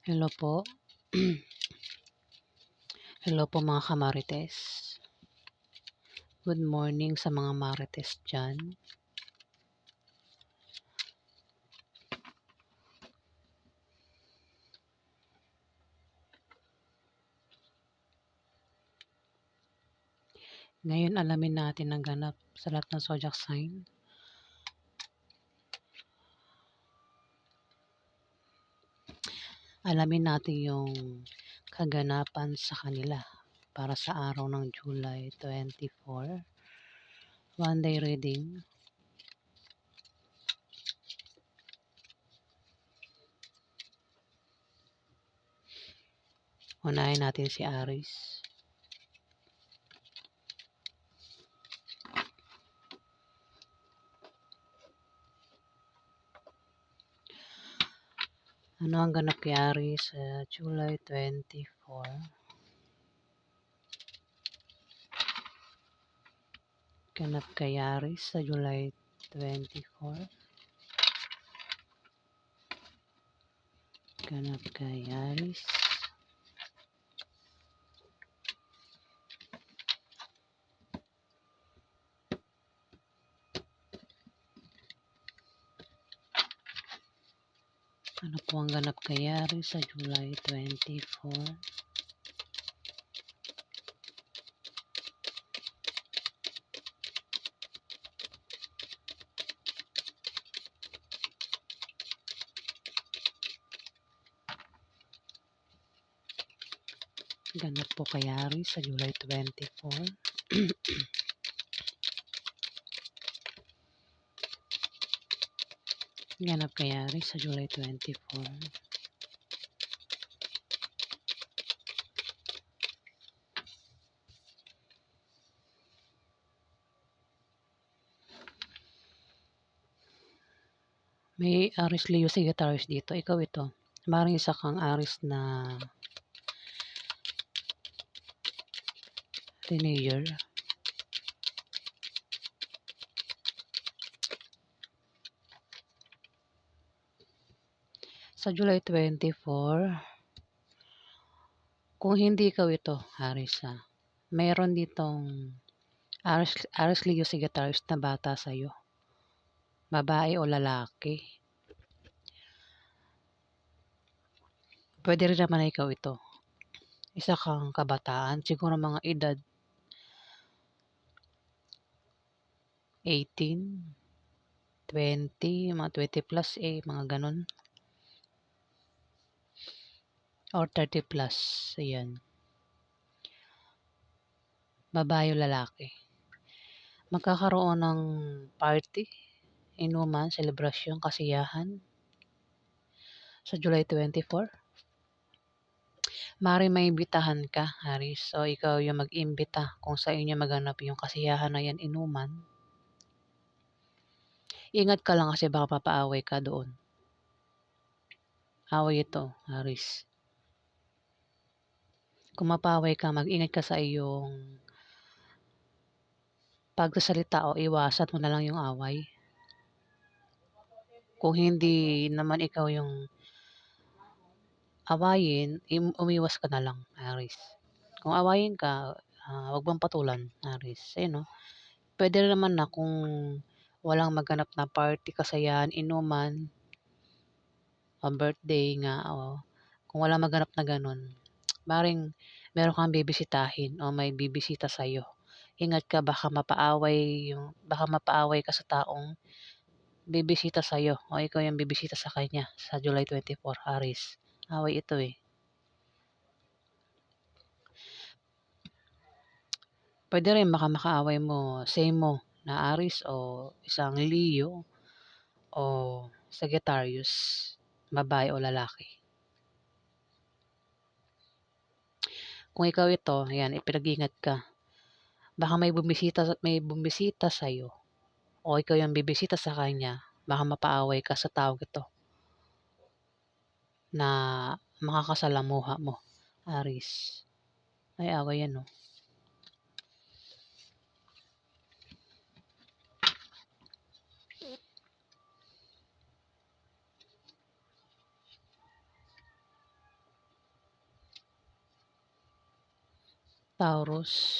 Hello po. Hello po mga kamarites. Good morning sa mga marites dyan. Ngayon alamin natin ang ganap sa lahat ng zodiac sign. Alamin natin yung kaganapan sa kanila para sa araw ng July 24. One day reading. Unahin natin si Aries. Ano ang ganap kay Aries sa July 24? Ganap kay Aries sa July 24. Ganap kay Aries. Ano po ang ganap kay Aries sa July 24? Ganap po kay Aries sa July 24. Ganap kay Aries sa July 24. May Aries Leo Sagittarius dito. Ikaw ito. Maring isa kang Aries na teenager. Sa July 24, kung hindi ikaw ito, Aries mayroon ditong Aries Leo Sagittarius na bata sa'yo. Babae o lalaki. Pwede rin naman na ikaw ito. Isa kang kabataan, siguro mga edad 18, 20, mga 20 plus mga ganun. Or 30 plus, ayan. Babae o lalaki. Magkakaroon ng party, inuman, selebrasyon, kasiyahan sa July 24. Mari may imbitahan ka, Aries. So, ikaw yung mag-imbita kung sa inyo maganap yung kasiyahan na yan, inuman. Ingat ka lang kasi baka papaaway ka doon. Away ito, Aries. Kung mapaway ka, mag-ingat ka sa iyong pagsasalita o iwasan mo na lang yung away. Kung hindi naman ikaw yung awayin, umiwas ka na lang, Aries. Kung awayin ka, wag mong patulan, Aries. Ayun, no? Pwede rin naman na kung walang maganap na party, kasayahan, inuman, o birthday nga, o kung walang maganap na ganun, maring meron kang bibisitahin o may bibisita sa'yo. Ingat ka, baka mapaaway ka sa taong bibisita sa'yo o ikaw yung bibisita sa kanya sa July 24, Aries. Away ito Pwede rin baka makaaway mo, same mo na Aries o isang Leo o Sagittarius, babae o lalaki. Kung ikaw ito, ayan, ipinag-ingat ka. Baka may bumisita sa'yo o ikaw yung bibisita sa kanya, baka mapaaway ka sa tawag ito na makakasalamuha mo, Aries. Ay, away yan, no? Taurus.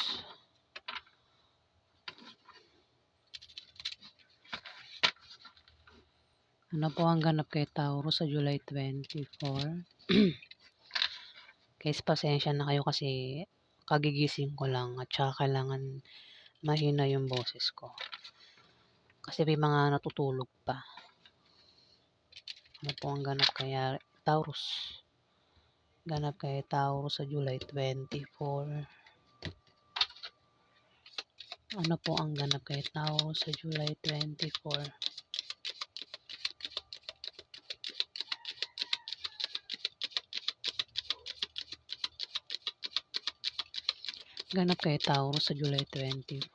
Ano po ang ganap kay Taurus sa July 24? Guys, pasensya na kayo kasi kagigising ko lang at saka kailangan mahina yung boses ko. Kasi may mga natutulog pa. Ano po ang ganap kay Taurus? Ganap kay Taurus sa July 24. Ano po ang ganap kay Taurus sa July 24? Ganap kay Taurus sa July 24.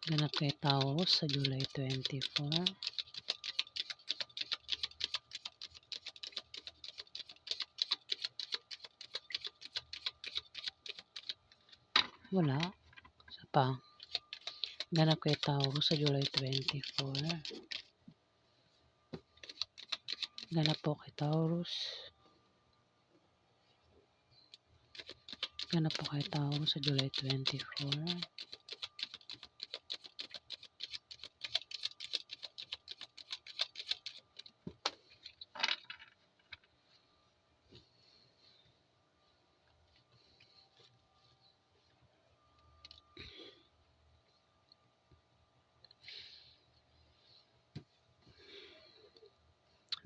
Ganap kay Taurus sa July 24. Wala. Isa pa. Ganap kay Taurus sa July 24. Ganap po kay Taurus. Ganap po kay Taurus sa July 24.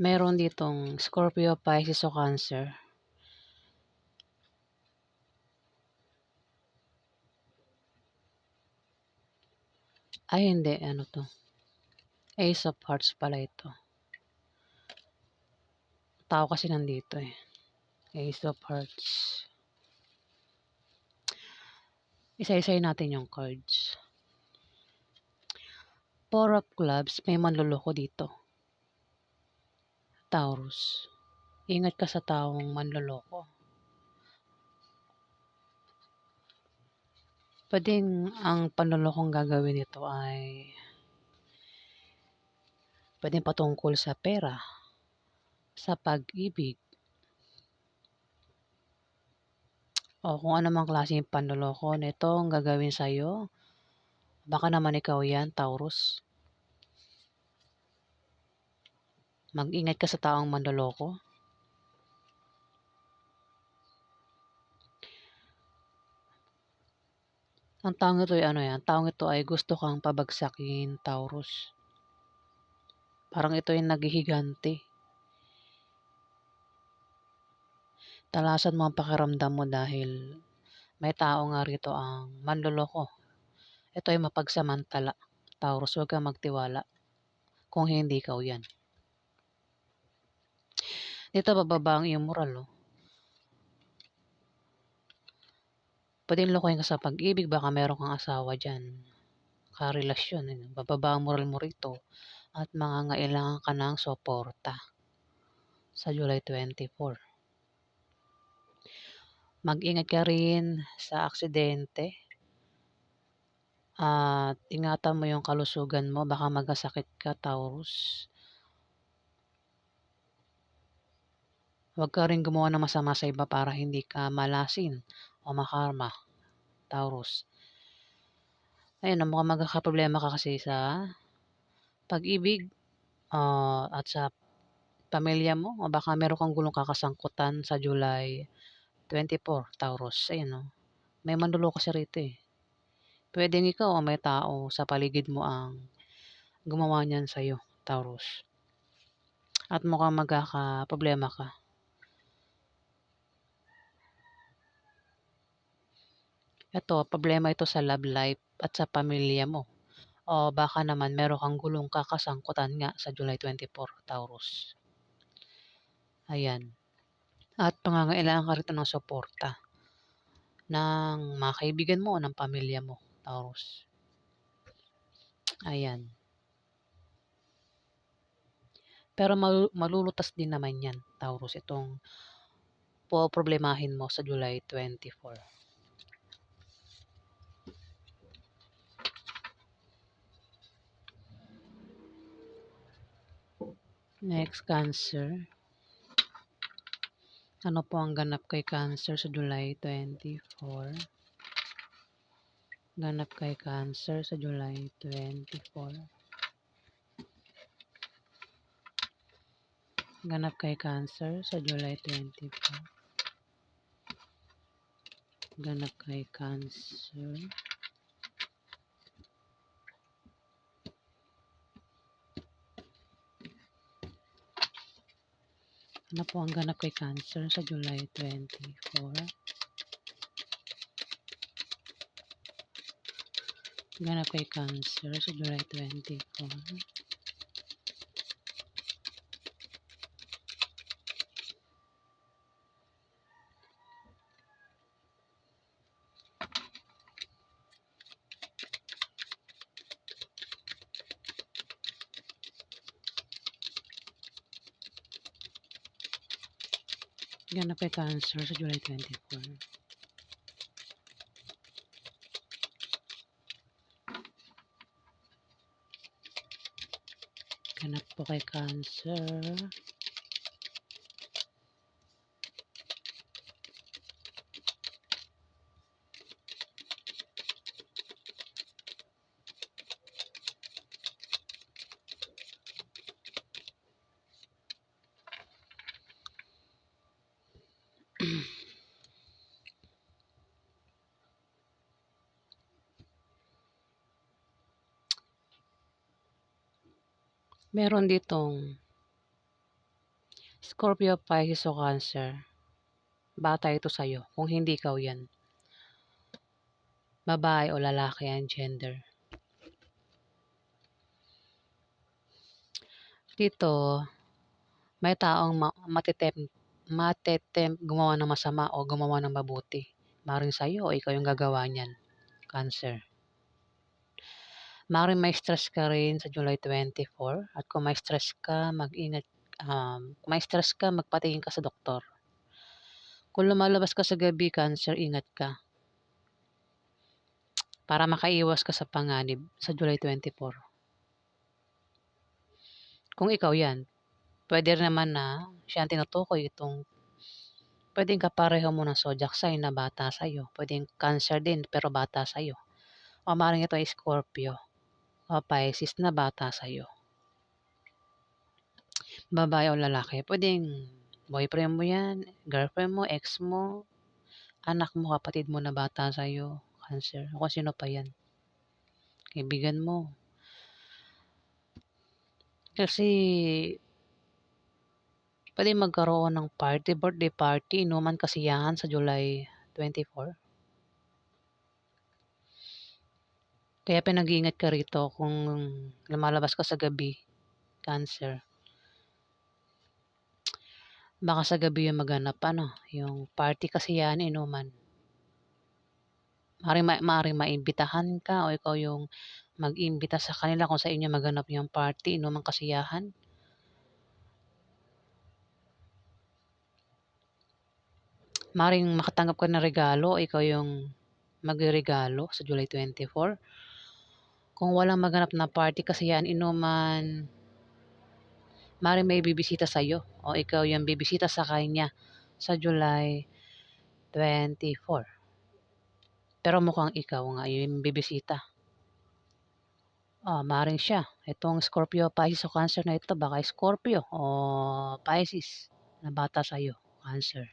Meron ditong Scorpio, Pisces o Cancer. Ay, hindi. Ano to? Ace of Hearts pala ito. Tao kasi nandito eh. Ace of Hearts. Isa-isay natin yung cards. Four of Clubs. May manloloko dito. Taurus. Ingat ka sa taong manloloko. Pwedeng ang panlolokong gagawin nito ay pwedeng patungkol sa pera, sa pag-ibig, o kung anumang klaseng panloloko nito ang gagawin sa'yo. Baka naman ikaw yan, Taurus. Mag-ingat ka sa taong manloloko. Ang taong ito ay ano yan? Ang taong ito ay gusto kang pabagsakin, Taurus. Parang ito ay naghihigante. Talasan mo ang pakiramdam mo dahil may tao nga rito ang manloloko. Ito ay mapagsamantala. Taurus, huwag kang magtiwala kung hindi ikaw yan. Dito bababa ang iyong moral, oh. Pwedeng lokohin ka sa pag-ibig, baka meron kang asawa dyan. Karelasyon, bababa ang moral mo rito at mangangailangan ka ng suporta sa July 24. Mag-ingat ka rin sa aksidente at ingatan mo yung kalusugan mo, baka magkasakit ka, Taurus. Huwag ka rin gumawa ng masama sa iba para hindi ka malasin o makarma, Taurus. Ayun, mukhang magkakaproblema ka kasi sa pag-ibig at sa pamilya mo o baka meron kang gulong kakasangkutan sa July 24, Taurus. Ayun, no? May manloloko kasi rito eh. Pwedeng ikaw o may tao sa paligid mo ang gumawa niyan sa'yo, Taurus. At mukhang magkakaproblema ka. Ito, problema ito sa love life at sa pamilya mo. O baka naman meron kang gulong kakasangkutan nga sa July 24, Taurus. Ayan. At pangangailangan ka rito ng suporta ng mga kaibigan mo o ng pamilya mo, Taurus. Ayan. Pero malulutas din naman yan, Taurus, itong problemahin mo sa July 24. Next, Cancer. Ano po ang ganap kay Cancer sa July 24? Ganap kay Cancer sa July 24. Ganap kay Cancer sa July 24. Ganap kay Cancer. Ano po ang ganap kay Cancer sa July 24? Ganap kay Cancer sa July 24. Ganap kay Cancer sa July 24. Ganap po kay Cancer. Meron ditong Scorpio, Pisces o Cancer. Bata ito sa'yo. Kung hindi ikaw yan. Babae o lalaki ang gender. Dito, may taong matetem gumawa ng masama o gumawa ng mabuti. Maring sa'yo o ikaw yung gagawa niyan. Cancer. Maring may stress ka rin sa July 24 at kung may stress ka, mag-ingat. Kung may stress ka, magpatingin ka sa doktor. Kung lumalabas ka sa gabi, Cancer, ingat ka. Para makaiwas ka sa panganib sa July 24. Kung ikaw yan, pwede rin naman na siya ang tinutukoy itong pwedeng kapareho mo ng zodiac sign na bata sa'yo. Pwedeng Cancer din pero bata sa'yo. O maaaring ito ay Scorpio o Pisces na bata sa'yo. Babae o lalaki, pwedeng boyfriend mo yan, girlfriend mo, ex mo, anak mo, kapatid mo na bata sa'yo, Cancer. O kung sino pa yan. Kaibigan mo. Kasi pwede magkaroon ng party, birthday party, inuman kasiyahan sa July 24. Kaya pinag-iingat ka rito kung lumalabas ka sa gabi, Cancer. Baka sa gabi yung maganap, yung party kasiyahan, inuman. Maaaring maimbitahan ka o ikaw yung mag-imbita sa kanila kung sa inyo maganap yung party, inuman kasiyahan. Maaaring makatanggap ka ng regalo o ikaw yung magregalo sa July 24. Kung walang maganap na party kasiyahan, inuman, maaaring may bibisita sa'yo o ikaw yung bibisita sa kanya sa July 24. Pero mukhang ikaw nga yung bibisita. Maaaring siya. Itong Scorpio, Pisces o Cancer na ito, baka Scorpio o Pisces na bata sa'yo, Cancer.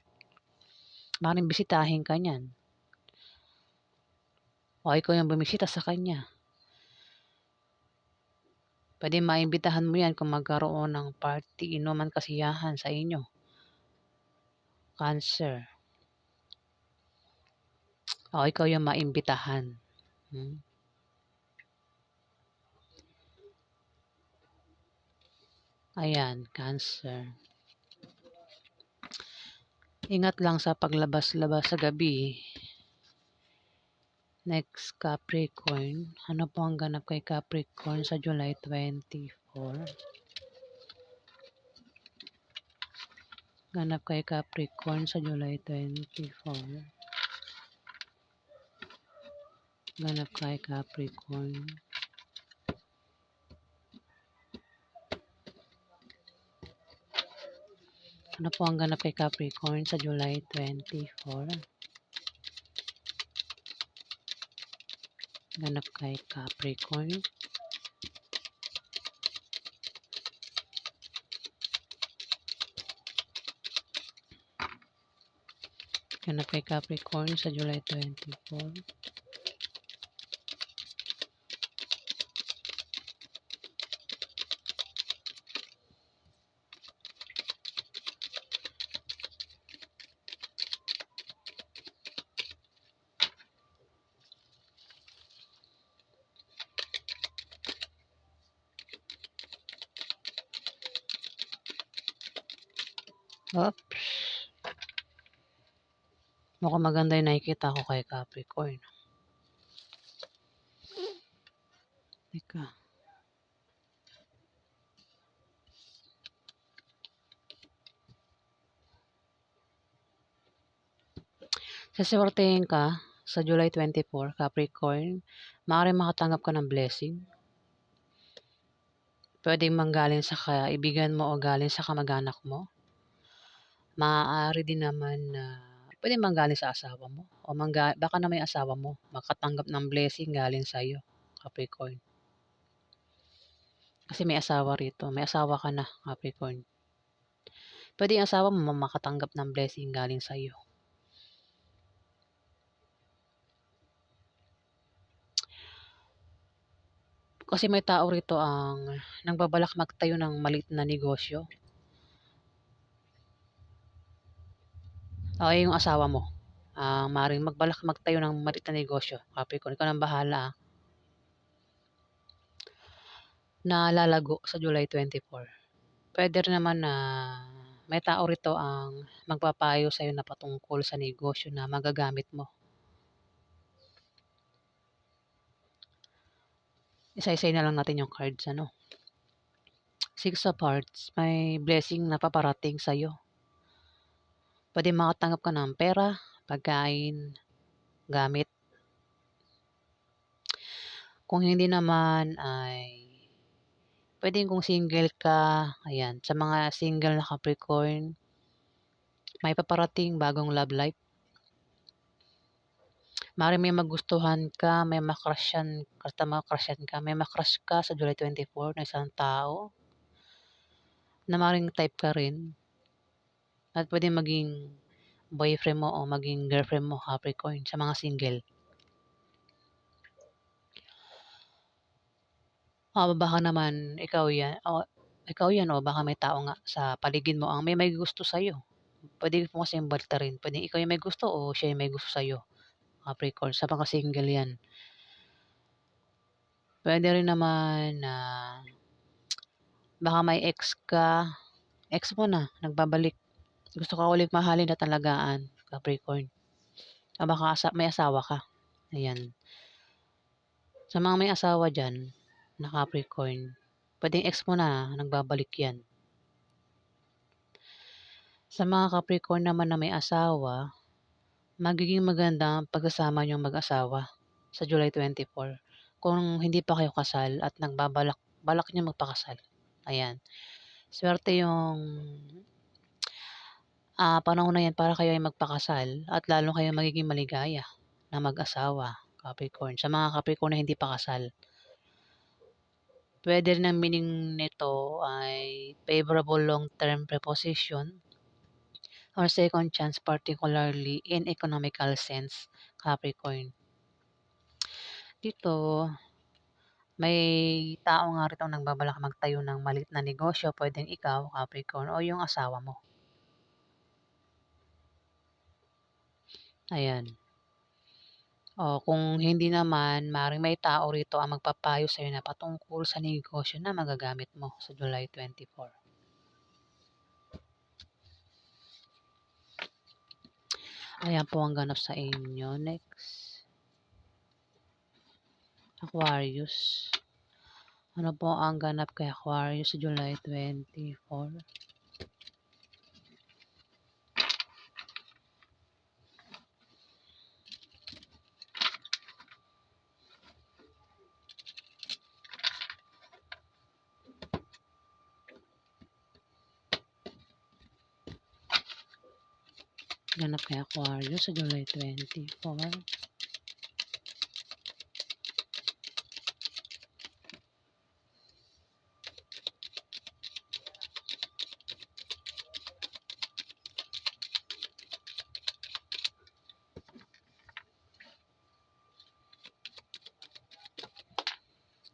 Maaaring bisitahin ka niyan. O ikaw yung bumisita sa kanya. Pwede maimbitahan mo yan kung magkaroon ng party, inuman kasiyahan sa inyo. Cancer. O ikaw yung maimbitahan. Ayan, Cancer. Ingat lang sa paglabas-labas sa gabi. Next, Capricorn. Ano po ang ganap kay Capricorn sa July 24? Ganap kay Capricorn sa July 24. Ganap kay Capricorn. Ano po ang ganap kay Capricorn sa July 24? Ganap kay Capricorn. Ganap kay Capricorn sa July 24. Oops. Mukhang maganda yung nakikita ko kay Capricorn. Teka. Saswertehin ka sa July 24, Capricorn. Maaaring makatanggap ka ng blessing. Pwedeng manggaling sa kaibigan mo o galing sa kamag-anak mo. Maaari din naman na pwedeng manggaling sa asawa mo o baka na may asawa mo makatanggap ng blessing galing sa iyo, Capricorn. Kasi may asawa rito, may asawa ka na, Capricorn. Pwede yung asawa mo makatanggap ng blessing galing sa iyo. Kasi may tao rito ang nagbabalak magtayo ng maliit na negosyo. O yung asawa mo. Maaaring magbalak magtayo ng maliit na negosyo. Capricorn, ikaw nang bahala. Na lalago sa July 24. Pwede rin naman na may tao rito ang magpapayo sa'yo na patungkol sa negosyo na magagamit mo. Isa-isay na lang natin yung cards, ano. Six of Hearts, may blessing na paparating sa'yo. Pwede makatanggap ka ng pera, pagkain, gamit. Kung hindi naman ay pwedeng kung single ka, ayan, sa mga single na Capricorn, may paparating bagong love life. Maaaring may magustuhan ka, may may makrush ka sa July 24 na isang tao na maaaring type ka rin at pwede maging boyfriend mo o maging girlfriend mo, Capricorn, sa mga single. Baka naman ikaw yan o baka may tao nga sa paligid mo ang may gusto sa'yo. Pwede mo kasing rin. Pwede ikaw yung may gusto o siya yung may gusto sa'yo, Capricorn, sa mga single yan. Pwede rin naman na baka may ex mo na, nagbabalik. Gusto ka ulit mahalin at alagaan, Capricorn. Baka may asawa ka. Ayan. Sa mga may asawa dyan, na Capricorn, pwedeng ex mo na, nagbabalik yan. Sa mga Capricorn naman na may asawa, magiging maganda ang pagsasama niyong mag-asawa sa July 24. Kung hindi pa kayo kasal at balak niyo magpakasal. Ayan. Swerte yung panahon na yan para kayo ay magpakasal at lalo kayo magiging maligaya na mag-asawa, Capricorn. Sa mga Capricorn na hindi pa kasal. Pwede rin ang meaning nito ay favorable long-term preposition or second chance, particularly in economical sense, Capricorn. Dito, may tao nga rito nagbabalak magtayo ng maliit na negosyo. Pwedeng ikaw, Capricorn, o yung asawa mo. Ayan. O kung hindi naman, maaaring may tao rito ang magpapayo sa'yo na patungkol sa negosyo na magagamit mo sa July 24. Ayan po ang ganap sa inyo. Next, Aquarius. Ano po ang ganap kay Aquarius sa July 24? Ganap kay Aquarius sa July 24.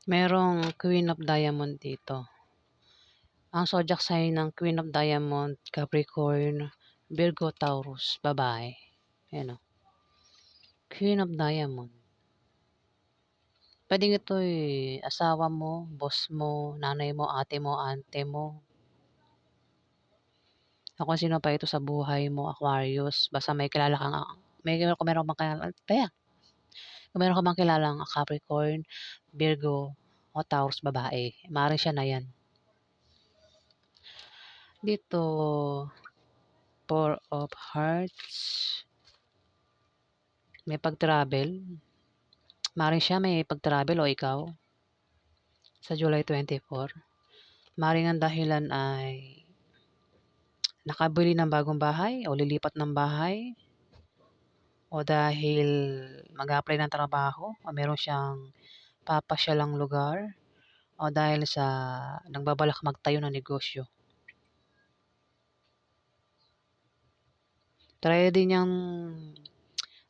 Merong Queen of Diamond dito. Ang zodiac sign ng Queen of Diamond, Capricorn, Virgo, Taurus, babae. Ayan o. Queen of Diamond. Pwedeng ito asawa mo, boss mo, nanay mo, ate mo, ante mo. O kung sino pa ito sa buhay mo, Aquarius. Basta may kilala kang, kung meron kang kilala, kung meron ka bang kilalang Capricorn, Virgo, o Taurus babae, maaaring siya na yan. Dito, Four of Hearts. May pag-travel. Maaaring siya may pag-travel o ikaw. Sa July 24. Maaaring ang dahilan ay nakabili ng bagong bahay o lilipat ng bahay. O dahil mag-apply ng trabaho o meron siyang papasyalang lugar. O dahil sa nagbabalak magtayo ng negosyo. Try din niyang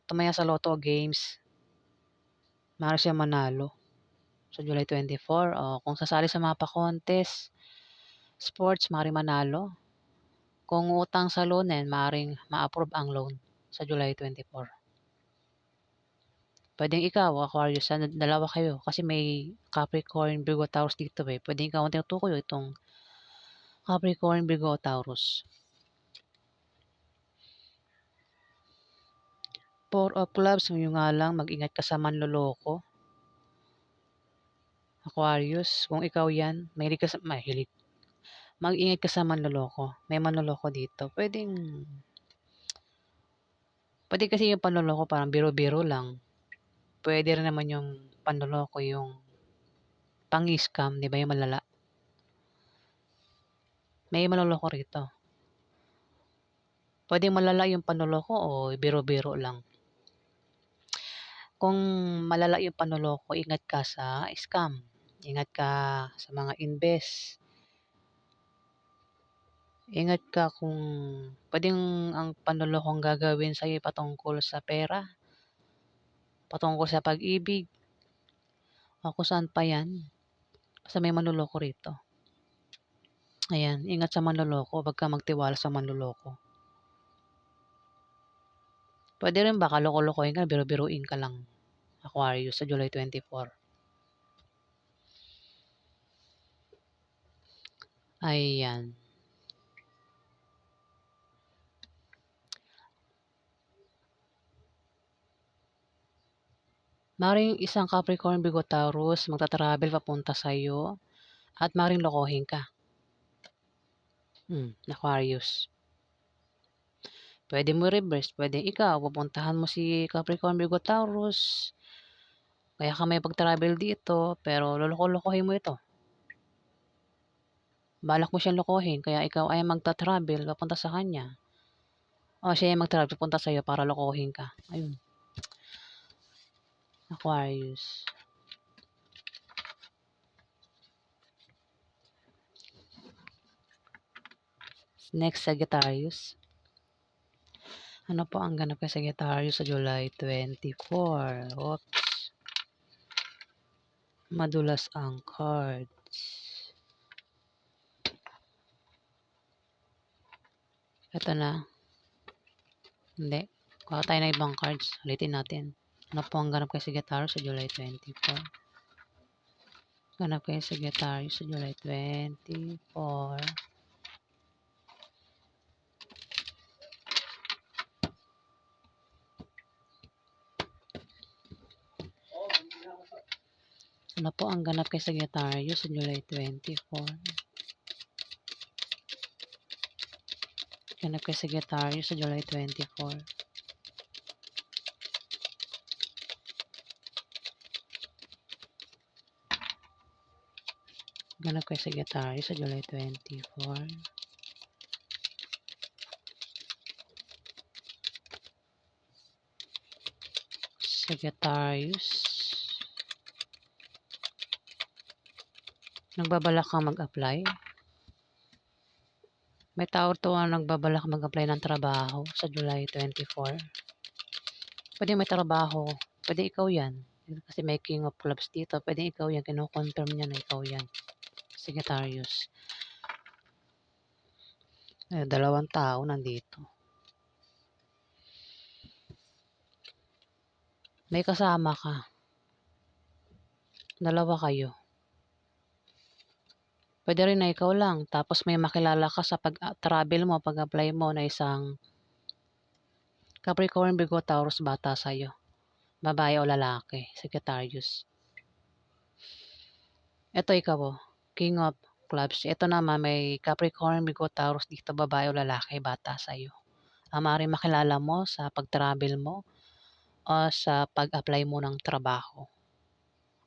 tumaya sa Lotto Games. Maaari siya manalo sa July 24. O kung sasali sa mga pa-contest, sports, maaari manalo. Kung utang sa loanen, maaaring ma-approve ang loan sa July 24. Pwedeng ikaw, Aquarius, dalawa kayo. Kasi may Capricorn, Virgo, Taurus dito eh. Pwedeng ikaw ang tinutukoy itong Capricorn, Virgo, Taurus. Four of Clubs, yung nga lang, mag-ingat ka sa manloloko. Aquarius, kung ikaw yan, mahilig. Mag-ingat ka sa manloloko. May manloloko dito. Pwede kasi yung panloloko parang biro-biro lang. Pwede rin naman yung panloloko yung pang-scam, di ba yung malala? May manloloko rito. Pwede malala yung panloloko o biro-biro lang. Kung malala yung panloloko, ingat ka sa scam. Ingat ka sa mga invest. Ingat ka kung pwedeng ang panlolokong gagawin sa'yo patungkol sa pera, patungkol sa pag-ibig, o kung saan pa yan. Basta may manloloko rito. Ayan, ingat sa manloloko, wag ka magtiwala sa manloloko. Pwede rin baka loko-lokohin ka, biro-biruin ka lang. Aquarius sa July 24. Ayan. Maring isang Capricorn, Virgo, Taurus magta-travel papunta sa'yo at maring lokohin ka. Aquarius. Pwede mo reverse, pwede ikaw, pupuntahan mo si Capricorn, Virgo, Taurus. Kaya ka may pag-travel dito, pero loloko-lokohin mo ito. Balak mo siyang lokohin, kaya ikaw ay magta-travel papunta sa kanya. O siya ay mag-travel papunta sa'yo para lokohin ka. Ayun. Aquarius. Next, Sagittarius. Ano po ang ganap kay Sagittarius sa July 24? Oops. Madulas ang cards. Ito na. Hindi. Kuha tayo ng ibang cards. Ulitin natin. Ano po ang ganap kay Sagittarius sa July 24? Ganap kay Sagittarius sa July 24. Ano po ang ganap kay Sagittarius sa July 24? Ganap kay Sagittarius sa July 24. Ganap kay Sagittarius sa July 24. Sagittarius. Nagbabalak kang mag-apply? May tao to ang nagbabalak mag-apply ng trabaho sa July 24. Pwede may trabaho. Pwede ikaw yan. Kasi may King of Clubs dito. Pwede ikaw yan. Kino-confirm niya na ikaw yan. Sagittarius. Dalawang tao nandito. May kasama ka. Dalawa kayo. Pwede rin na ikaw lang. Tapos may makilala ka sa pag-travel mo, pag-apply mo na isang Capricorn, Virgo, Taurus bata sa'yo. Babae o lalaki. Sagittarius. Ito ikaw King of Clubs. Ito naman may Capricorn, Virgo, Taurus dito. Babae o lalaki bata sa'yo. Maaaring makilala mo sa pag-travel mo o sa pag-apply mo ng trabaho.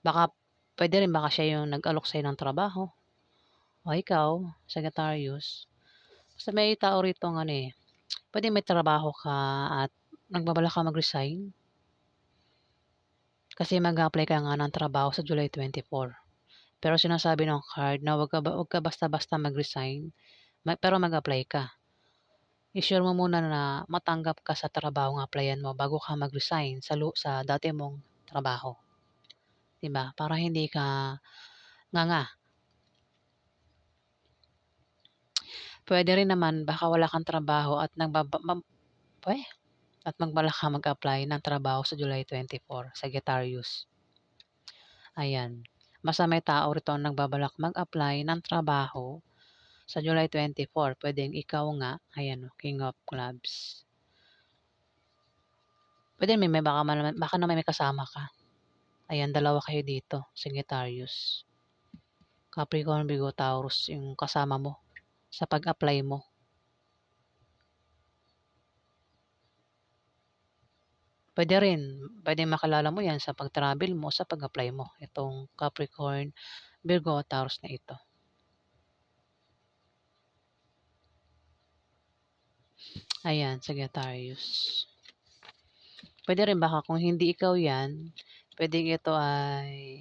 Baka pwede rin baka siya yung nag-alok sa'yo ng trabaho. O ikaw, Sagittarius. Basta may tao rito ng pwede may trabaho ka at nagbabalak ka mag-resign. Kasi mag-apply ka nga ng trabaho sa July 24. Pero sinasabi ng card na wag ka basta-basta mag-resign, pero mag-apply ka. I-sure mo muna na matanggap ka sa trabaho ng applyan mo bago ka mag-resign sa dati mong trabaho. 'Di ba? Para hindi ka nga. Pwede rin naman baka wala kang trabaho at magbalak ka mag-apply ng trabaho sa July 24, Sagittarius. Ayan. Basta may tao rito ang nagbabalak mag-apply ng trabaho sa July 24. Pwedeng ikaw nga. Ayan King of Clubs. Pwede baka naman may kasama ka. Ayan, dalawa kayo dito, Sagittarius. Capricorn, Virgo, Taurus yung kasama mo sa pag-apply mo. Pwede makilala mo yan sa pag-travel mo, sa pag-apply mo. Itong Capricorn, Virgo, Taurus na ito. Ayan, Sagittarius. Pwede rin baka kung hindi ikaw yan, pwede ito ay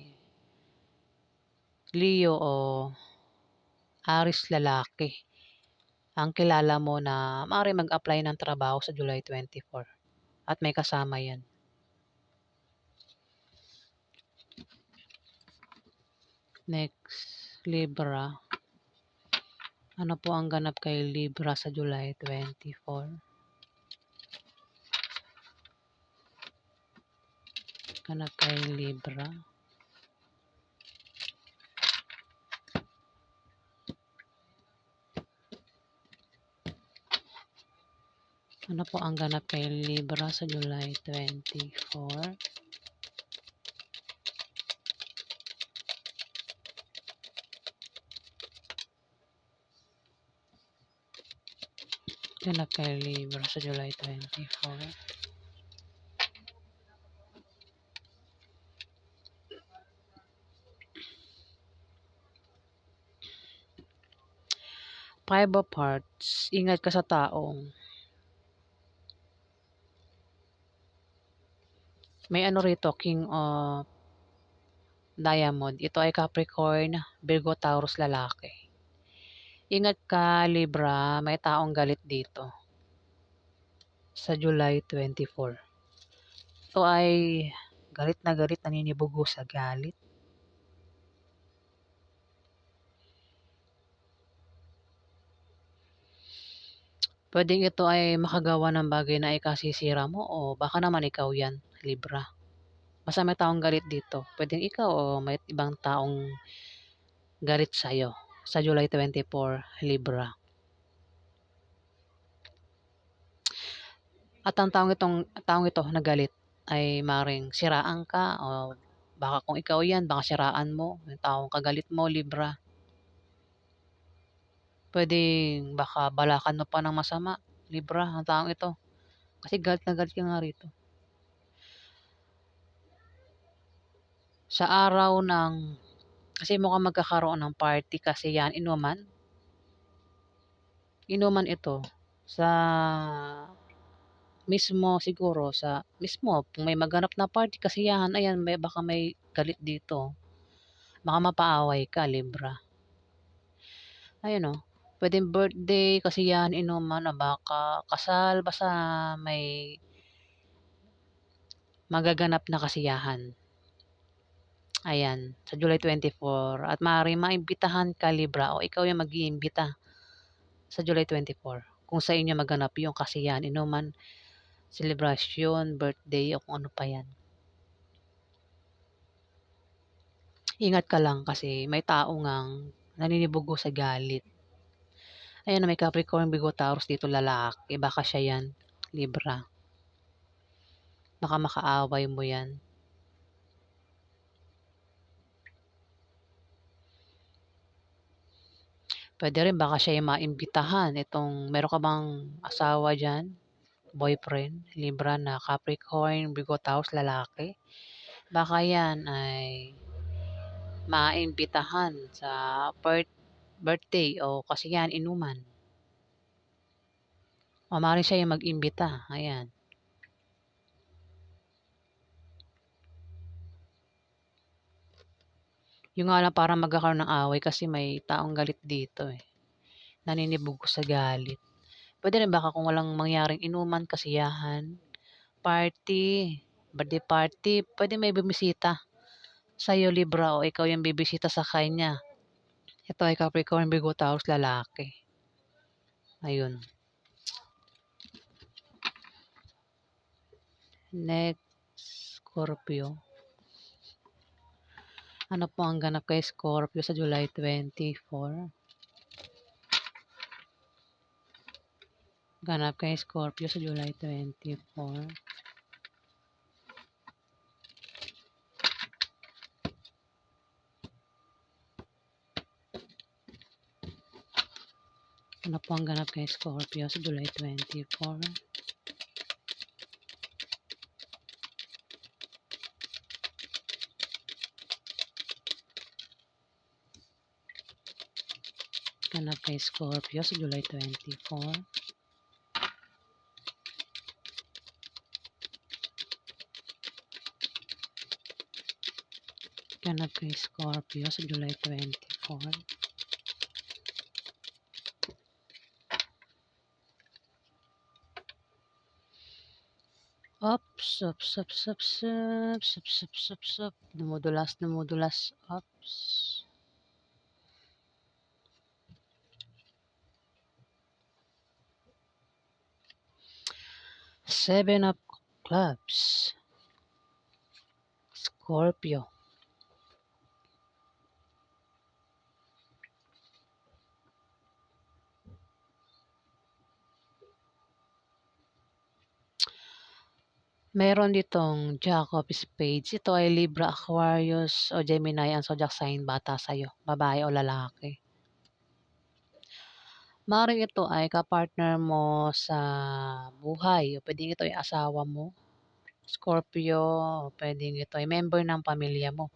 Leo o Aries lalaki. Ang kilala mo na maaari mag-apply ng trabaho sa July 24. At may kasama yan. Next, Libra. Ano po ang ganap kay Libra sa July 24? Ganap kay Libra. Ano po ang ganap kay Libra sa July 24? Ganap kay Libra sa July 24. Five of Hearts. Ingat ka sa taong may ano rito, King of Diamond. Ito ay Capricorn, Virgo, Taurus lalaki. Ingat ka, Libra, may taong galit dito sa July 24. Ito ay galit na galit, naninibugo sa galit. Pwedeng ito ay makagawa ng bagay na ikasisira mo o baka naman ikaw yan, Libra. Basta may taong galit dito. Pwedeng ikaw o may ibang taong galit sa'yo sa July 24, Libra. At ang taong ito na galit ay maring siraan ka o baka kung ikaw yan, baka siraan mo yung taong kagalit mo, Libra. Pwedeng baka balakan mo pa ng masama, Libra, ang taong ito. Kasi galit na galit ka nga rito. Sa araw ng, kasi mukhang magkakaroon ng party kasi yan, inuman ito sa mismo siguro sa mismo kung may maganap na party, kasiyahan, ayan baka may galit dito. Baka mapaaway ka, Libra. Ayun, oh, puwedeng birthday, kasiyahan, inuman, o baka kasal, basta may magaganap na kasiyahan. Ayan, sa July 24 at maaaring maimbitahan ka, Libra, o ikaw yung mag-iimbita sa July 24 kung sa inyo maganap yung kasiyahan, inuman, selebrasyon, birthday, o kung ano pa yan. Ingat ka lang kasi may tao ngang naninibugo sa galit. Ayan na may Capricorn, Virgo, Taurus dito lalaki. Baka siya yan, Libra. Baka makaaway mo yan. Pwede rin baka siya yung maimbitahan. Itong, meron ka bang asawa dyan? Boyfriend? Libra na Capricorn, Virgo, Taurus, lalaki? Baka yan ay maimbitahan sa birthday o kasi yan, inuman. O maaaring siya yung mag-imbita. Ayan. Yung nga lang parang magkakaroon ng away kasi may taong galit dito eh. Naninibog sa galit. Pwede rin baka kung walang mangyaring inuman, kasiyahan, party, birthday party, pwede may bumisita sa'yo, Libra, o ikaw yung bibisita sa kanya. Ito ay Capricorn, Virgo, Taurus, lalaki. Ayun. Next, Scorpio. Ano po ang ganap kay Scorpio sa July 24? Ganap kay Scorpio sa July 24. Ano po ang ganap kay Scorpio sa July 24? Ganap kay Scorpio sa July 24. Ganap kay Scorpio sa July 24. Ops, ops, ops, ops, ops, ops, ops, ops, ops. Dumudulas, dumudulas, ops. Seven of Clubs. Scorpio. Meron ditong Jack of Spades. Ito ay Libra, Aquarius, o Gemini ang zodiac sign bata sa'yo. Babae o lalaki. Maaaring ito ay kapartner mo sa buhay. O pwedeng ito ay asawa mo. Scorpio, o pwedeng ito ay member ng pamilya mo.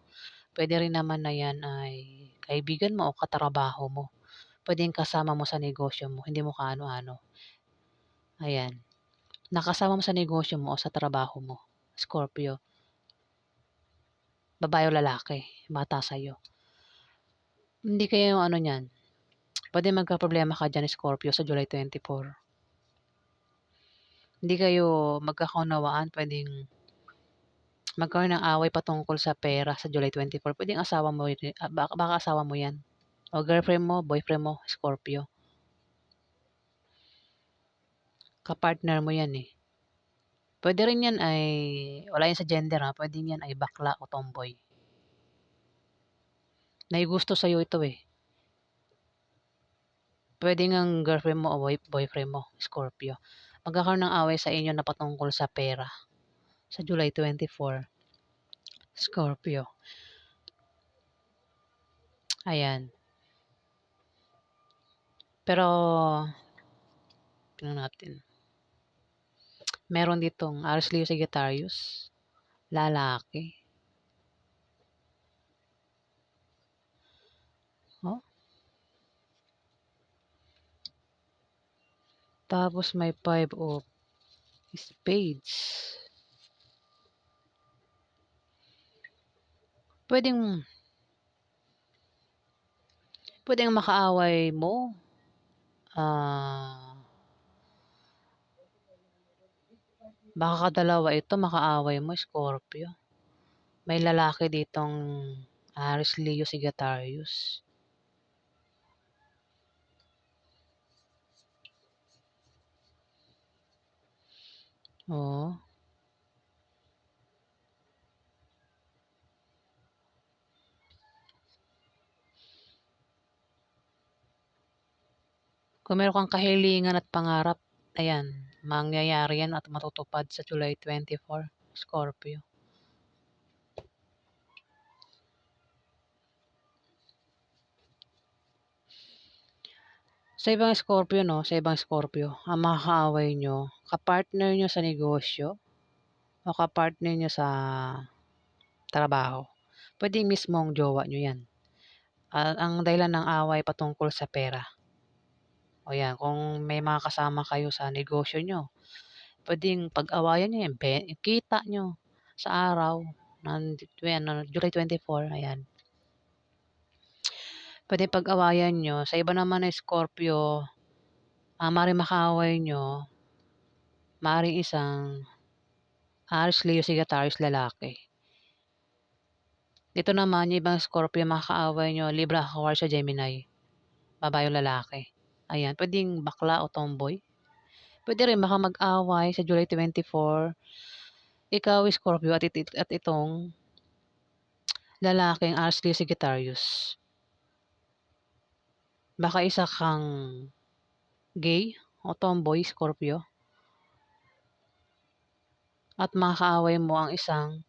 Pwede rin naman na yan ay kaibigan mo o katrabaho mo. Pwedeng kasama mo sa negosyo mo. Hindi mo kaano-ano. Ayan. Nakasama mo sa negosyo mo o sa trabaho mo. Scorpio. Babae o lalaki. Bata sa'yo. Hindi kayo ano niyan. Pwede magka-problema ka dyan, Scorpio, sa July 24. Hindi kayo magkakaunawaan. Pwedeng magkaroon ng away patungkol sa pera sa July 24. Pwedeng asawa mo, baka asawa mo yan. O girlfriend mo, boyfriend mo, Scorpio. Kapartner mo yan eh. Pwede rin yan ay, wala yan sa gender ha, pwede yan ay bakla o tomboy. Naigusto sa'yo ito eh. Pwede ngang girlfriend mo o boyfriend mo, Scorpio. Magkakaroon ng away sa inyo na patungkol sa pera sa July 24. Scorpio. Ayan. Pero, tingnan natin. Meron ditong Aries, Leo, Sagittarius. Lalaki. Oh. Tapos may 5 of Spades. Pwedeng, pwedeng makaaway mo. Ah, baka kadalawa ito makaaway mo, Scorpio. May lalaki ditong Aries, Leo, Sagittarius. Oo. Kung meron kang kahilingan at pangarap, ayan, mangyayari yan at matutupad sa July 24, Scorpio. Sa ibang Scorpio, no? Sa ibang Scorpio, ang makakaaway nyo, kapartner nyo sa negosyo o kapartner nyo sa trabaho. Pwede mismong jowa nyo yan. Ang dahilan ng away patungkol sa pera. O yan, kung may mga kasama kayo sa negosyo nyo, pwedeng pag-awayan nyo yan, kita nyo sa araw ng July 24, ayan. Pwede pag-awayan nyo. Sa iba naman na Scorpio, maaaring makaaway nyo, maaaring isang Aries, Leo, Sagittarius lalaki. Dito naman, yung ibang Scorpio makakaaway nyo, Libra, Aquarius, Gemini. Babae o lalaki. Ayan, pwedeng bakla o tomboy. Pwede rin baka mag-away sa July 24. Ikaw, Scorpio, at itong lalaking Aries, Leo, Sagittarius. Baka isa kang gay o tomboy, Scorpio. At makakaaway mo ang isang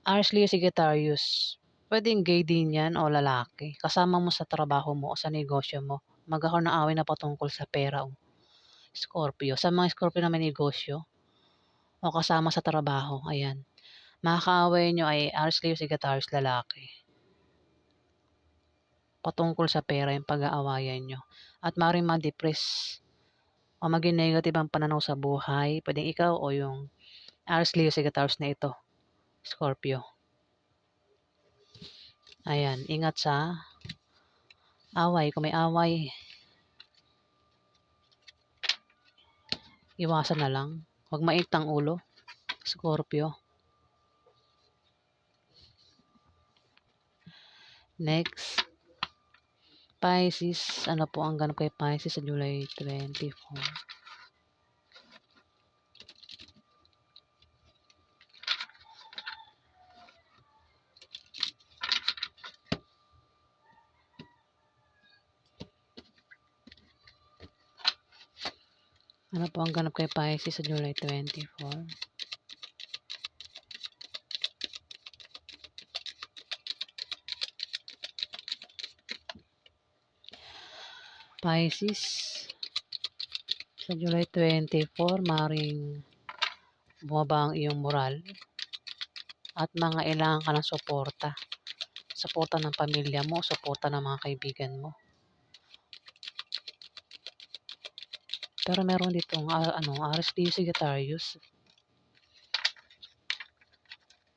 Aries, Leo, Sagittarius. Pwedeng gay din yan o lalaki. Kasama mo sa trabaho mo o sa negosyo mo. Magkakaroon ng away na patungkol sa pera o Scorpio. Sa mga Scorpio na may negosyo o kasama sa trabaho, ayan. Makakaaway nyo ay Aries, Leo, Sagittarius lalaki. Patungkol sa pera yung pag-aawayan nyo. At maaaring ma-depress o maging negative ang pananaw sa buhay. Pwedeng ikaw o yung Aries, Leo, Sagittarius na ito, Scorpio. Ayan, ingat sa away. Kung may away, iwasan na lang. Huwag mainit ang ulo, Scorpio. Next, Pisces. Ano po ang ganap kay Pisces sa July 24? Ano po ang ganap kay Pisces sa July 24? Pisces, sa July 24, maring bumaba ang iyong moral at mga ilangan ka ng suporta. Suporta ng pamilya mo, suporta ng mga kaibigan mo. Pero meron ditong Aries, Leo, Sagittarius.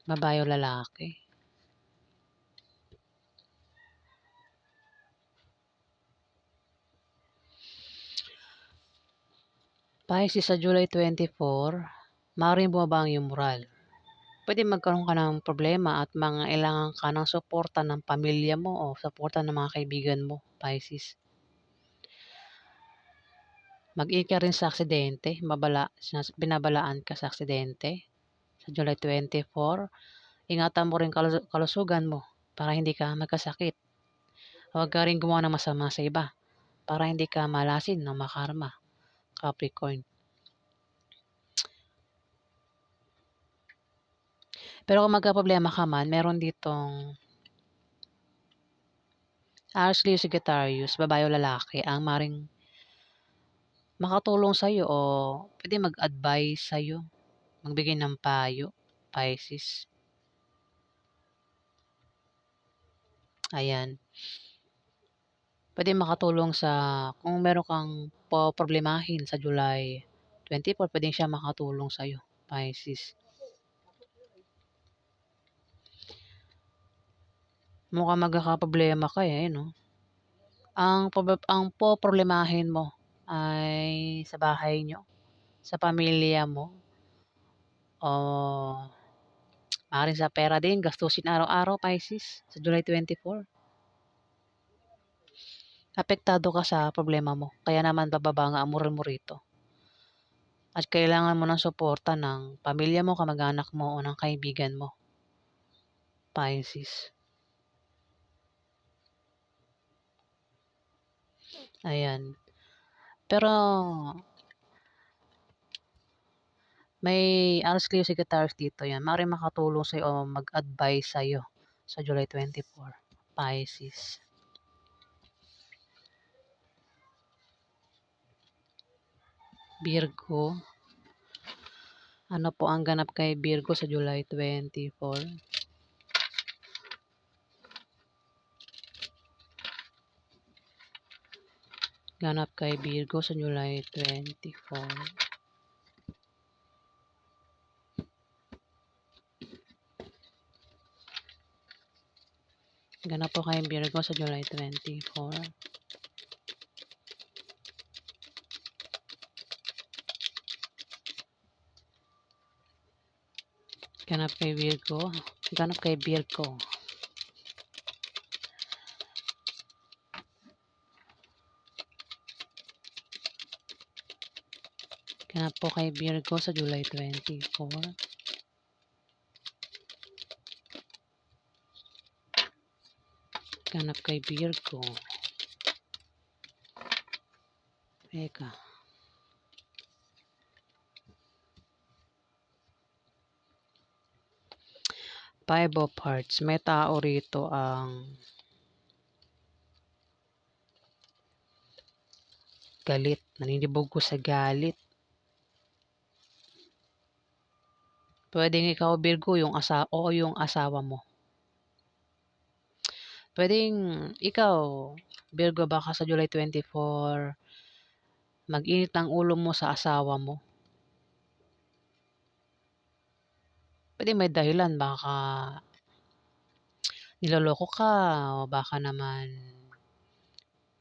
Babae o lalaki. Pisces sa July 24, maaaring bumaba ang iyong moral. Pwede magkaroon ka ng problema at mga ilangan ka ng suporta ng pamilya mo o suporta ng mga kaibigan mo, Pisces. Mag-ingat rin sa aksidente, binabalaan ka sa aksidente sa July 24. Ingatan mo rin kalusugan mo para hindi ka magkasakit. Huwag ka rin gumawa ng masama sa iba para hindi ka malasin o makarma, Capricorn. Pero kung magka-problema ka man, meron ditong Aries, Leo, Sagittarius, babae o lalaki, ang maring makatulong sa'yo o pwede mag-advise sa'yo, magbigay ng payo, Pisces. Ayan. Pwede makatulong sa kung meron kang problemahin sa July 24, pwedeng siya makatulong sa'yo, Pisces. Mukhang magkakaproblema ka eh, no? Ang poproblemahin mo ay sa bahay niyo, sa pamilya mo, o maaaring sa pera din, gastusin araw-araw, Pisces, sa July 24. Apektado ka sa problema mo, kaya naman bababa nga ang moral mo rito. At kailangan mo ng suporta ng pamilya mo, kamag-anak mo, o ng kaibigan mo, Pisces. Ayan. Pero may Aries Leo Sagittarius dito yan. Maaaring makatulong sa'yo o mag-advise sa'yo sa July 24, Pisces. Virgo. Ano po ang ganap kay Virgo sa July 24? Ganap kay Virgo sa July 24. Ganap po kay Virgo sa July 24. Ganap kay Virgo. Ganap kay Virgo. Ganap po kay Virgo sa July 24. Ganap kay Virgo. Eka. Five of Hearts. May tao rito ang galit. Naninibog ko sa galit. Pwedeng ikaw, Virgo, yung asawa mo. Pwedeng ikaw, Virgo, baka sa July 24, mag-init ang ulo mo sa asawa mo. Pwede may dahilan, baka niloloko ka, o baka naman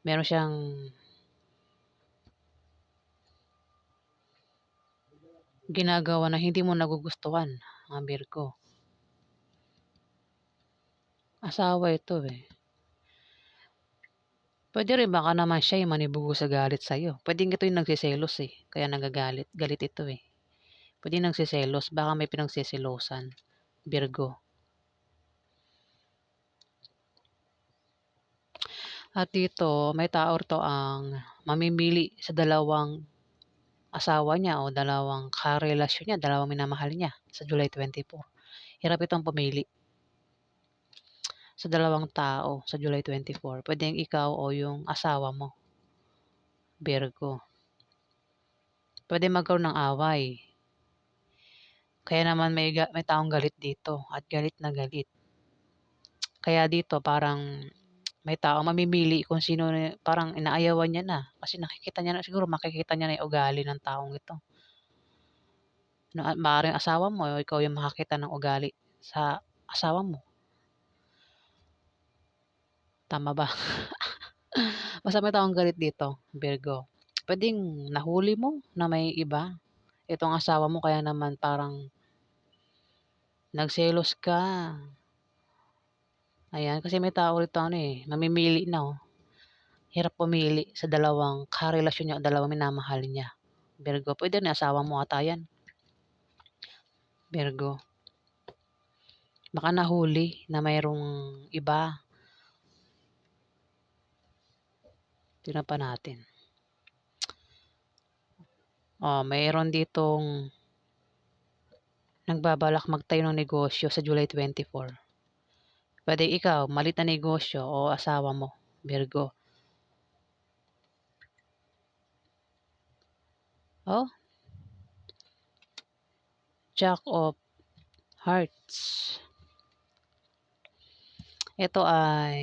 meron siyang ginagawa na hindi mo nagugustuhan, mga Virgo. Asawa ito eh. Pwede rin baka naman siya yung manibugo sa galit sa'yo. Pwede ito yung nagsiselos eh. Kaya nagagalit. Galit ito eh. Pwede nagsiselos. Baka may pinagsiselosan. Virgo. At dito, may tao to ang mamimili sa dalawang asawa niya o dalawang karelasyon niya, dalawang minamahal niya sa July 24. Hirap itong pumili sa dalawang tao sa July 24. Pwedeng ikaw o yung asawa mo, Virgo. Pwede magkaroon ng away. Kaya naman may taong galit dito at galit na galit. Kaya dito parang may tao mamimili kung sino, parang inaayawan niya na. Kasi nakikita niya na, siguro makikita niya na yung ugali ng taong ito. Maaaring asawa mo o ikaw yung makakita ng ugali sa asawa mo. Tama ba? Basta may taong galit dito, Virgo. Pwedeng nahuli mo na may iba. Itong asawa mo kaya naman parang nagselos ka. Ayan, kasi may tao rito ano eh, mamimili na oh. Hirap pumili sa dalawang karelasyon niya o dalawang minamahal niya. Virgo, pwede na asawa mo ata yan. Virgo. Baka nahuli na mayroong iba. Tingnan pa natin. Oh, mayroon ditong nagbabalak magtayo ng negosyo sa July 24. Pwede ikaw, malit na negosyo o asawa mo, Virgo. Oh, Jack of Hearts. Ito ay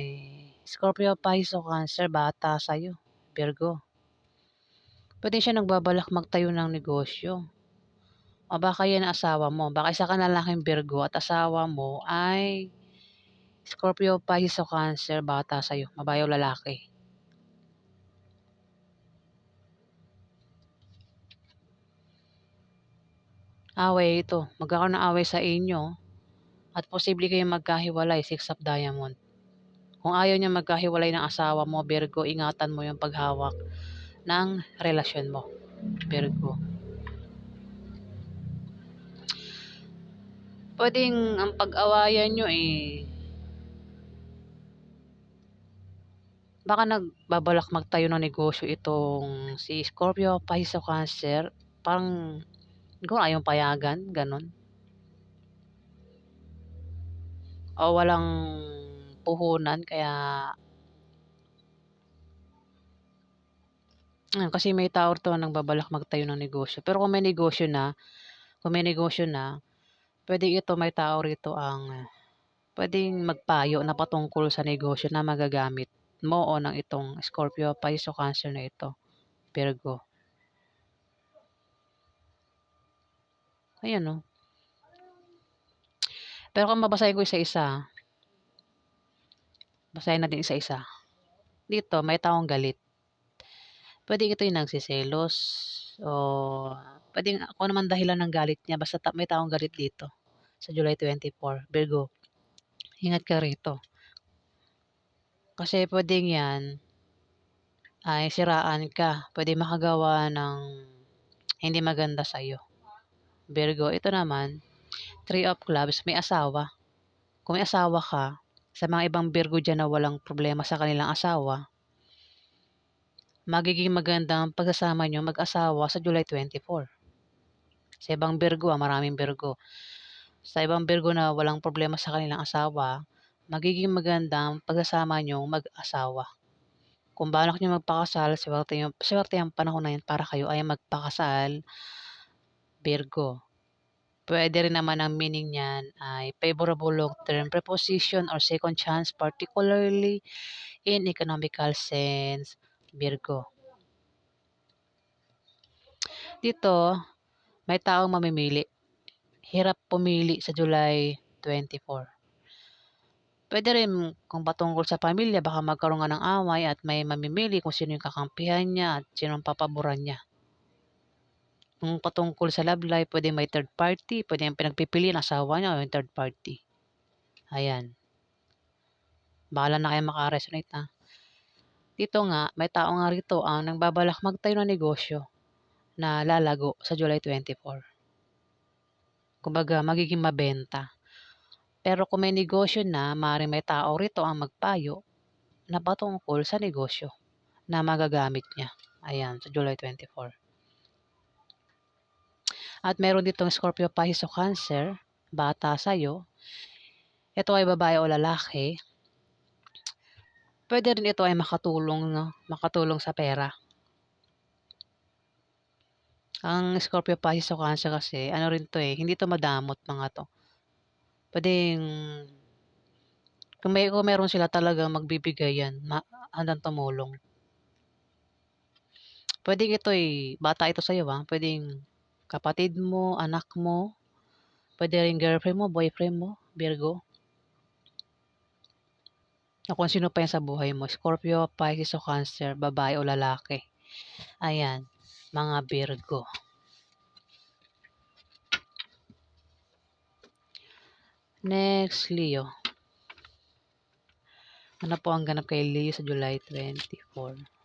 Scorpio, Pisces o Cancer, bata sa'yo, Virgo. Puwede siya nagbabalak magtayo ng negosyo o baka 'yan ang asawa mo, baka isa kang lalaking Virgo at asawa mo ay Scorpio, Pisces o Cancer, bata sa'yo, babae o lalaki. Away ito, magkakaroon ng away sa inyo at posible kayong magkahiwalay, Six of Diamond. Kung ayaw niya magkahiwalay ng asawa mo, Virgo, ingatan mo yung paghawak ng relasyon mo, Virgo. Puwedeng ang pag-awayan niyo, baka nagbabalak magtayo ng negosyo itong si Scorpio, Pisces o Cancer, parang siguro ayaw payagan, gano'n. O walang puhunan kaya kasi may tao rito na nagbabalak magtayo ng negosyo. Pero kung may negosyo na, puwedeng ito may tao rito ang puwedeng magpayo na patungkol sa negosyo na magagamit mo o ng itong Scorpio, Pisces o Cancer na ito, Virgo. Ayan, oh. Pero kung babasahin ko isa-isa, basahin natin isa-isa. Dito may taong galit. Puwedeng ito yung nagseselos o puwedeng ako naman dahilan ng galit niya basta may taong galit dito sa July 24, Virgo. Ingat ka rito. Kasi puwedeng 'yan ay siraan ka, puwedeng makagawa ng hindi maganda sa'yo, Virgo. Ito naman, Three of Clubs, may asawa. Kung may asawa ka, sa mga ibang Virgo diyan na walang problema sa kanilang asawa, magiging maganda ang pagsasama niyo mag-asawa sa July 24. Sa ibang Virgo, maraming Virgo. Sa ibang Virgo na walang problema sa kanilang asawa, magiging maganda ang pagsasama niyong mag-asawa. Kung balak niyo magpakasal, swerte ang panahon na 'yan para kayo ay magpakasal, Virgo. Puwede rin naman ang meaning niyan ay favorable long-term preposition or second chance, particularly in economical sense, Virgo. Dito, may taong mamimili. Hirap pumili sa July 24. Puwede rin kung patungkol sa pamilya baka magkaroon nga ng away at may mamimili kung sino yung kakampihan niya at sinong papaboran niya. Kung patungkol sa love life, puwedeng may third party, puwedeng pinagpipilian asawa niya o yung third party. Ayan, bahala na kayong maka-resonate, Dito nga, may tao nga rito ang nagbabalak magtayo ng negosyo na lalago sa July 24. Kumbaga magiging mabenta. Pero kung may negosyo na, maaaring may tao rito ang magpayo na patungkol sa negosyo na magagamit niya. Ayan, sa July 24. At meron ditong Scorpio, Pisces o Cancer, bata sa'yo. Ito ay babae o lalaki. Puwede rin ito ay makatulong, no? Makatulong sa pera. Ang Scorpio, Pisces o Cancer kasi, ano rin to hindi to madamot mga to. Puwedeng, kung meron sila talagang magbibigay yan, handang tumulong. Puwedeng bata ito sa'yo puwedeng kapatid mo, anak mo, puwede rin girlfriend mo, boyfriend mo, Virgo. O kung sino pa yan sa buhay mo, Scorpio, Pisces o Cancer, babae o lalaki. Ayan, mga Virgo. Next, Leo. Ano po ang ganap kay Leo sa July 24?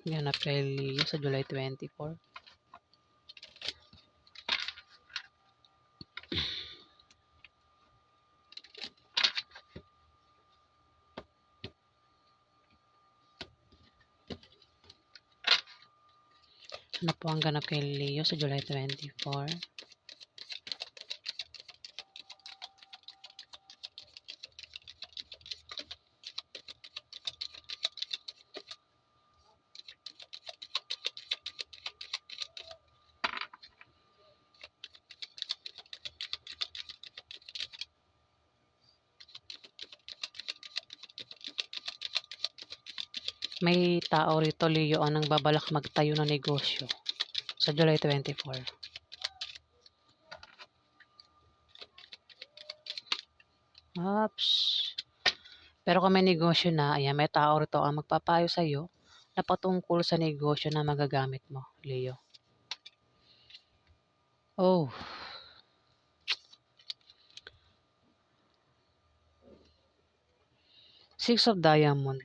Ganap kay Leo sa July 24. Ano po ang ganap kay Leo sa July 24? May tao rito, Leo, ang nagbabalak magtayo ng negosyo sa July 24. Oops. Pero kung may negosyo na, ayan, may tao rito ang magpapayo sa'yo na patungkol sa negosyo na magagamit mo, Leo. Oh, Six of Diamond.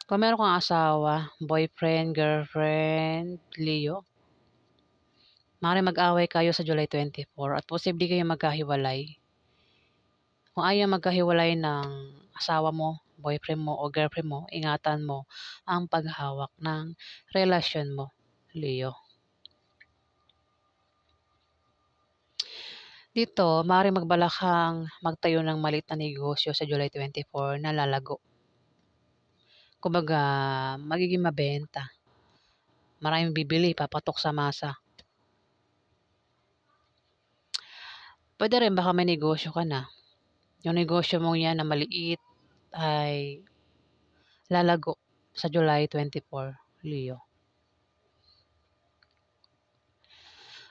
Kung meron kang asawa, boyfriend, girlfriend, Leo, maaaring mag-away kayo sa July 24 at posible kayo magkahiwalay. Kung ayaw magkahiwalay ng asawa mo, boyfriend mo o girlfriend mo, ingatan mo ang paghawak ng relasyon mo, Leo. Dito, maaaring magbalak kang magtayo ng maliit na negosyo sa July 24 na lalago. Kumbaga, magiging mabenta. Maraming bibili, papatok sa masa. Pwede rin baka may negosyo ka na. Yung negosyo mo yan na maliit ay lalago sa July 24, Leo.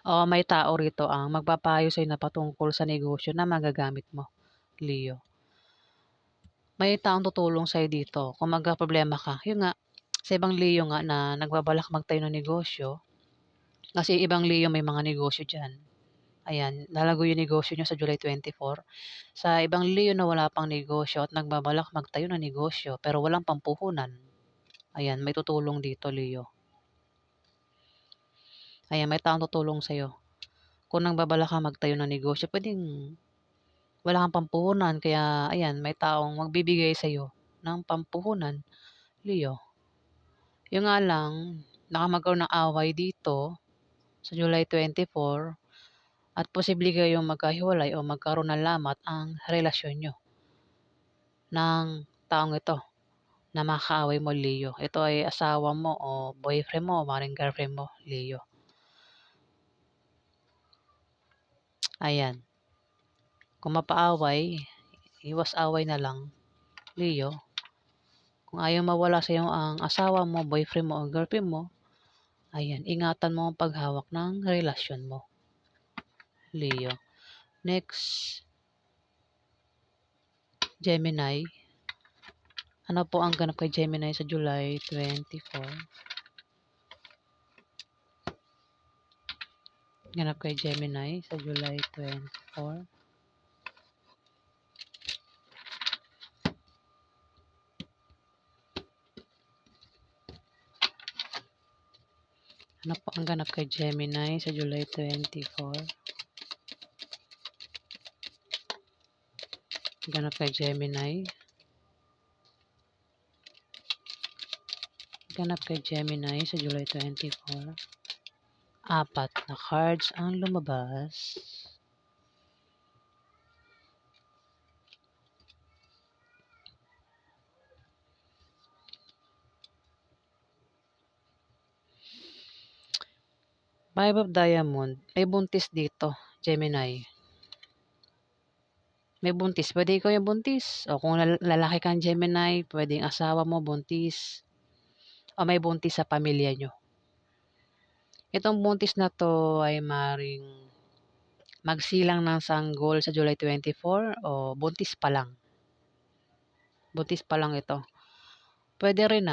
O may tao rito ang magpapayo sa'yo na patungkol sa negosyo na magagamit mo, Leo. May taong tutulong sa'yo dito kung magka-problema ka. Yun nga, sa ibang Leo nga na nagbabalak magtayo ng negosyo, kasi ibang Leo may mga negosyo dyan. Ayan, lalago yung negosyo nyo sa July 24. Sa ibang Leo na wala pang negosyo at nagbabalak magtayo ng negosyo pero walang pampuhunan. Ayan, may tutulong dito, Leo. Ayan, may taong tutulong sa'yo. Kung nagbabalak ka magtayo ng negosyo, pwedeng wala kang pampuhunan. Kaya, ayan, may taong magbibigay sa'yo ng pampuhunan, Leo. Yung nga lang, nakamagkaroon ng away dito sa July 24 at posible kayong magkahiwalay o magkaroon ng lamat ang relasyon nyo ng taong ito na makaaway mo, Leo. Ito ay asawa mo o boyfriend mo o maring girlfriend mo, Leo. Ayan. Kung mapaaway, iwas away na lang, Leo. Kung ayaw mawala sa iyo ang asawa mo, boyfriend mo o girlfriend mo, ayan, ingatan mo ang paghawak ng relasyon mo, Leo. Next, Gemini. Ano po ang ganap kay Gemini sa July 24? Ganap kay Gemini sa July 24. Ano po ang ganap kay Gemini sa July 24? Ganap kay Gemini. Ganap kay Gemini sa July 24. Apat na cards ang lumabas. Five of Diamond. May buntis dito, Gemini. May buntis. Pwede ikaw yung buntis. O kung lalaki kang Gemini, pwedeng asawa mo buntis. O may buntis sa pamilya nyo. Itong buntis na to ay maring magsilang ng sanggol sa July 24 o buntis pa lang. Buntis pa lang ito. Pwede rin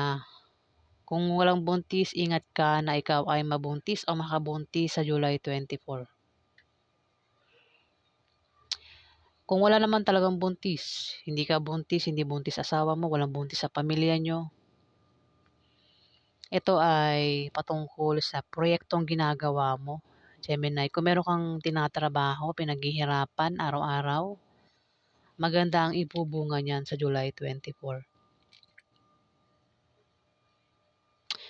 kung walang buntis, ingat ka na ikaw ay mabuntis o makabuntis sa July 24. Kung wala naman talagang buntis, hindi ka buntis, hindi buntis asawa mo, walang buntis sa pamilya nyo, ito ay patungkol sa proyektong ginagawa mo, Gemini. Kung meron kang tinatrabaho, pinaghihirapan araw-araw, maganda ang ibubunga niyan sa July 24.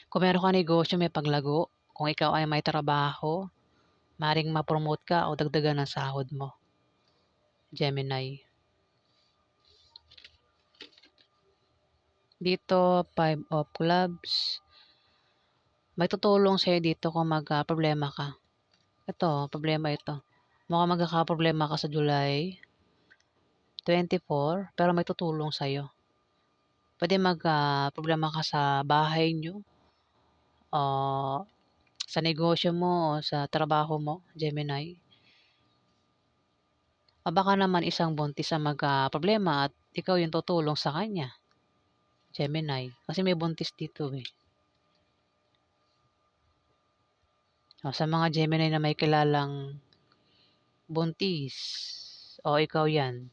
Kung meron kang negosyo, may paglago, kung ikaw ay may trabaho, maring ma-promote ka o dagdagan ng sahod mo, Gemini. Dito, Five of Clubs. May tutulong sa'yo dito kung problema ka. Ito, problema ito. Mukhang magkakaproblema ka sa July 24, pero may tutulong sa'yo. Puwede problema ka sa bahay niyo, o sa negosyo mo o sa trabaho mo, Gemini. O baka naman isang buntis ang problema at ikaw yung tutulong sa kanya, Gemini. Kasi may buntis dito, eh. O sa mga Gemini na may kilalang buntis, o ikaw 'yan.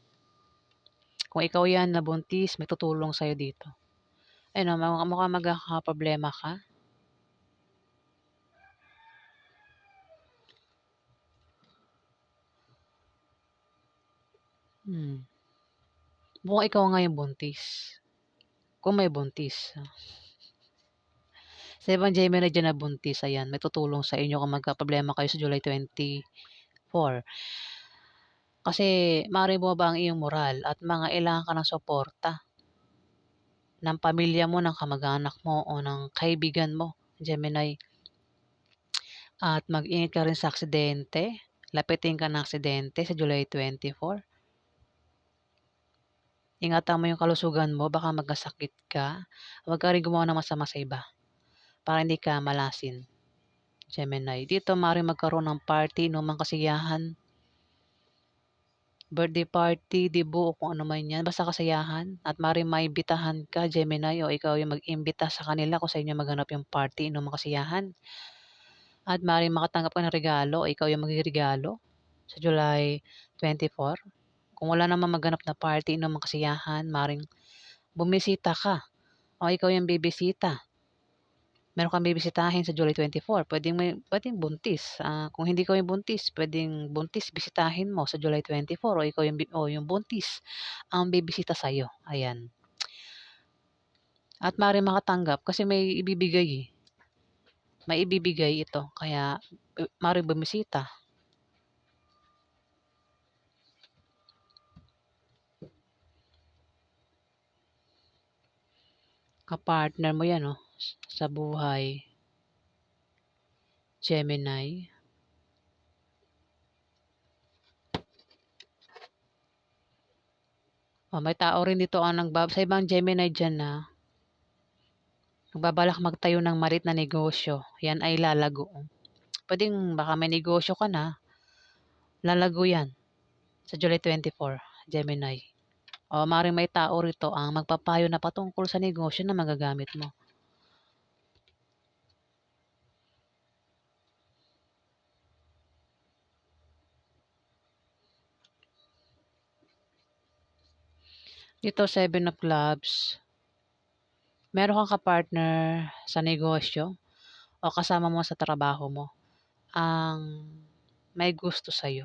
Kung ikaw 'yan na buntis, may tutulong sa'yo dito. Ayun, mukhang magkakaproblema ka. Hmm, mukhang ikaw nga yung buntis, kung may buntis. Sa ibang Gemini diyan na buntis, ayan, may tutulong sa inyo kung magkaproblema kayo sa July 24. Kasi maaaring bumaba ang iyong moral at mangailangan ka ng suporta ng pamilya mo, ng kamag-anak mo o ng kaibigan mo, Gemini. At mag-ingat ka rin sa aksidente. Lapitin ka ng aksidente sa July 24. Ingatan mo yung kalusugan mo, baka magkasakit ka. Huwag ka rin gumawa ng masama sa iba para hindi ka malasin, Gemini. Dito maaaring magkaroon ng party, inumang kasiyahan, birthday party, dibu o kung ano man yan, basta kasayahan. At maaaring maimbitahan ka, Gemini, o ikaw yung mag-imbita sa kanila kung sa inyo maganap yung party, inumang kasiyahan. At maaaring makatanggap ka ng regalo o ikaw yung magregalo sa July 24. Kung wala namang maganap na party, inumang kasiyahan, maaaring bumisita ka o ikaw yung bibisita. Meron kang bibisitahin sa July 24, puwedeng buntis, kung hindi ikaw yung buntis, puwedeng buntis bisitahin mo sa July 24 o ikaw yung buntis ang bibisita sa'yo, ayan. At maaaring makatanggap kasi may ibibigay ito kaya maaaring bumisita. Ka-partner mo 'yan, oh, sa buhay, Gemini. May tao rin dito ang sa ibang Gemini diyan na nagbabalak magtayo ng maliit na negosyo, 'yan ay lalago. Puwedeng baka may negosyo ka na, lalago 'yan sa July 24, Gemini. O maaaring may tao rito ang magpapayo na patungkol sa negosyo na magagamit mo. Dito 7 of Clubs, meron kang ka-partner sa negosyo o kasama mo sa trabaho mo ang may gusto sa'yo.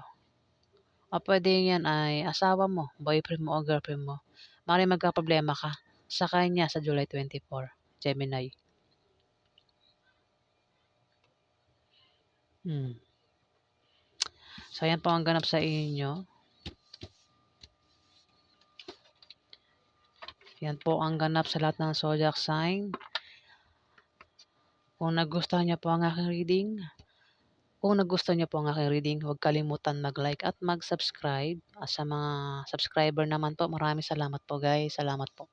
O puwedeng 'yan ay asawa mo, boyfriend mo o girlfriend mo. Maaaring magkaproblema ka sa kanya sa July 24, Gemini. Hmm. So, ayan po ang ganap sa inyo. Yan po ang ganap sa lahat ng zodiac sign. Kung nagustuhan niyo po ang aking reading, huwag kalimutan mag-like at mag-subscribe. Sa mga subscriber naman po, maraming salamat po guys. Salamat po.